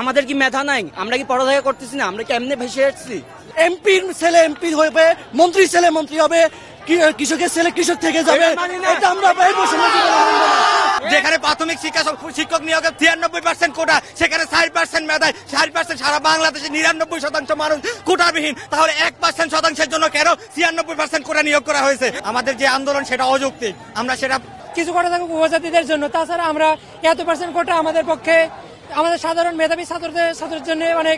আমাদের কি মেধা নাই? আমরা কি পড়ালেখা করতেছি না? আমরা কি এমনি ভেসে আসছি? এমপির ছেলে এমপি হবে, মন্ত্রীর ছেলে মন্ত্রী হবে, কৃষকের ছেলে কৃষক থেকে যাবে, এটা আমরা যেখানে প্রাথমিক শিক্ষক নিয়োগের 93% কোটা, সেখানে 60% মেধায় 60% সারা বাংলাদেশে 99% মানুষ কোটাবিহীন, তাহলে 1% জন্য কেন 96% কোটা নিয়োগ করা হয়েছে? আমাদের যে আন্দোলন সেটা অযৌক্তিক, আমরা সেটা কিছু কোটা থাকুক উপজাতিদের জন্য, তাছাড়া আমরা এত % কোটা আমাদের পক্ষে, আমাদের সাধারণ মেধাবী ছাত্রদের জন্য অনেক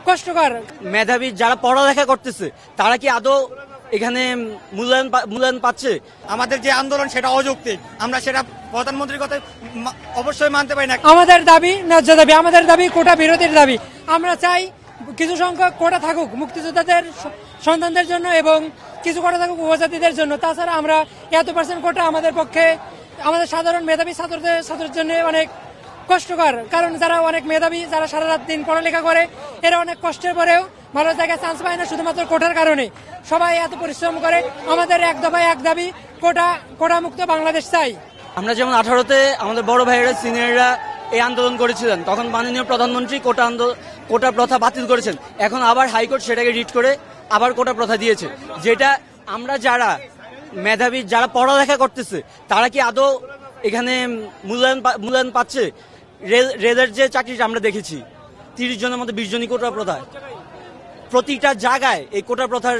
কষ্টকর। মেধাবী যারা পড়ালেখা করতেছে তারা কি আদৌ এখানে মূল্যায়ন পাচ্ছে? আমাদের যে আন্দোলন সেটা অযৌক্তিক, আমরা সেটা প্রধানমন্ত্রীর কথা অবশ্যই মানতে পারি না। আমাদের দাবি ন্যায্য দাবি, আমাদের দাবি কোটা বিরোধীর দাবি। আমরা চাই কিছু সংখ্যক কোটা থাকুক মুক্তিযোদ্ধাদের সন্তানদের জন্য এবং কিছু কোটা থাকুক উপজাতিদের জন্য, তাছাড়া আমরা এত % কোটা আমাদের পক্ষে, আমাদের সাধারণ মেধাবী ছাত্রদের জন্য অনেক কষ্টকর। কারণ যারা অনেক মেধাবী, যারা সারা রাত দিন পড়ালেখা করে, এরা অনেক কষ্টের পরেও ভালো জায়গায় চান্স পায় না শুধুমাত্র কোটার কারণে। সবাই এত পরিশ্রম করে। আমাদের এক দফায় এক দাবি, কোটা মুক্ত বাংলাদেশ চাই। আমরা যেমন 18তে আমাদের বড় ভাইয়েরা সিনিয়ররা এই আন্দোলন করেছিলেন, তখন মাননীয় প্রধানমন্ত্রী কোটা প্রথা বাতিল করেছেন। এখন আবার হাইকোর্ট সেটাকে রিট করে আবার কোটা প্রথা দিয়েছে। যেটা আমরা যারা মেধাবী যারা পড়ালেখা করতেছে তারা কি আদৌ এখানে মূল্যায়ন পাচ্ছে? রেলের যে চাকরিটা আমরা দেখেছি 30 জনের মধ্যে 20 জনই কোটা প্রথা, প্রতিটা জায়গায় এই কোটা প্রথার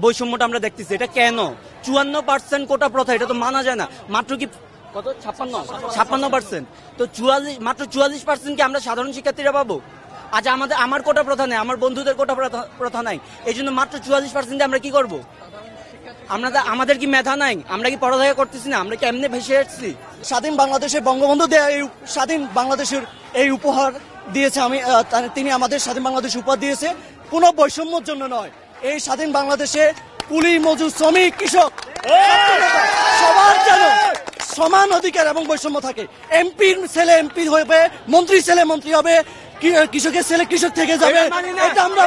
বৈষম্যটা আমরা দেখতেছি। এটা কেন? 54% কোটা প্রথা, এটা তো মানা যায় না। মাত্র কি কত 56%, তো মাত্র 44% কি আমরা সাধারণ শিক্ষার্থীরা পাবো? আজ আমার কোটা প্রথা নেই, আমার বন্ধুদের কোটা প্রথা নাই, এই জন্য মাত্র 44% আমরা কি করব? আমাদের কি মেধা নাই? আমরা কি পড়ালেখা করতেছি না? আমরা কি এমনি ভেসে আসছি? স্বাধীন বাংলাদেশের বঙ্গবন্ধু স্বাধীন বাংলাদেশের এই উপহার দিয়েছে, তিনি আমাদের স্বাধীন বাংলাদেশ উপহার দিয়েছে কোনো বৈষম্যের জন্য নয়। এই স্বাধীন বাংলাদেশে কুলি, মজুর, শ্রমিক, কৃষক সবার যেন সমান অধিকার এবং বৈষম্য থাকে। এমপির ছেলে এমপি হবে, মন্ত্রীর ছেলে মন্ত্রী হবে, কৃষকের ছেলে কৃষক থেকে যাবে, এটা আমরা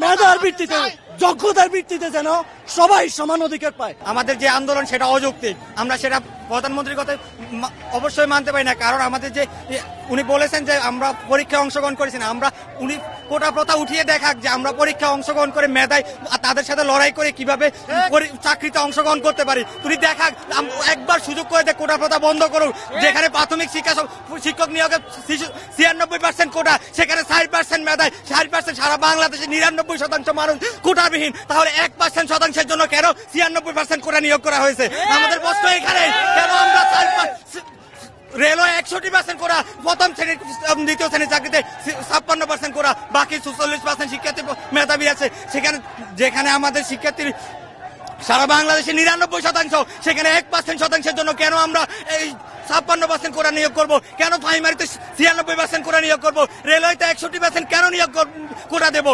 মেধার ভিত্তিতে যোগ্যতার ভিত্তিতে যেন সবাই সমান অধিকার পায়। আমাদের যে আন্দোলন সেটা অযৌক্তিক, আমরা সেটা প্রধানমন্ত্রীর কথা অবশ্যই মানতে পারি না। কারণ আমাদের যে উনি বলেছেন যে আমরা পরীক্ষায় অংশগ্রহণ করেছি না, উনি কোটা প্রথা উঠিয়ে দেখাক যে আমরা পরীক্ষায় অংশগ্রহণ করে মেধায় তাদের সাথে লড়াই করে কিভাবে চাকরিতে অংশগ্রহণ করতে পারি। তুমি দেখাক, একবার সুযোগ করে দেখ, কোটা প্রথা বন্ধ করুক। যেখানে প্রাথমিক শিক্ষক নিয়োগের 96% কোটা, সেখানে 60% মেধায় 60% সারা বাংলাদেশে 99% মানুষ কোটাবিহীন, তাহলে 1% জন্য কেন 96% কোটা নিয়োগ করা হয়েছে? আমাদের প্রশ্ন এখানে, কেন আমরা রেলওয়ে 61% করা, প্রথম শ্রেণীর দ্বিতীয় শ্রেণীর চাকরিতে 56% করা, বাকি 46% শিক্ষার্থী মেধাবী আছে। যেখানে আমাদের শিক্ষার্থীর সারা বাংলাদেশে 99%, সেখানে 1% জন্য কেন আমরা এই 56% কোটা নিয়োগ করবো? কেন প্রাইমারিতে 96% কোটা নিয়োগ করবো? রেলওয়েতে 61% কেন নিয়োগ কোটা দেবো?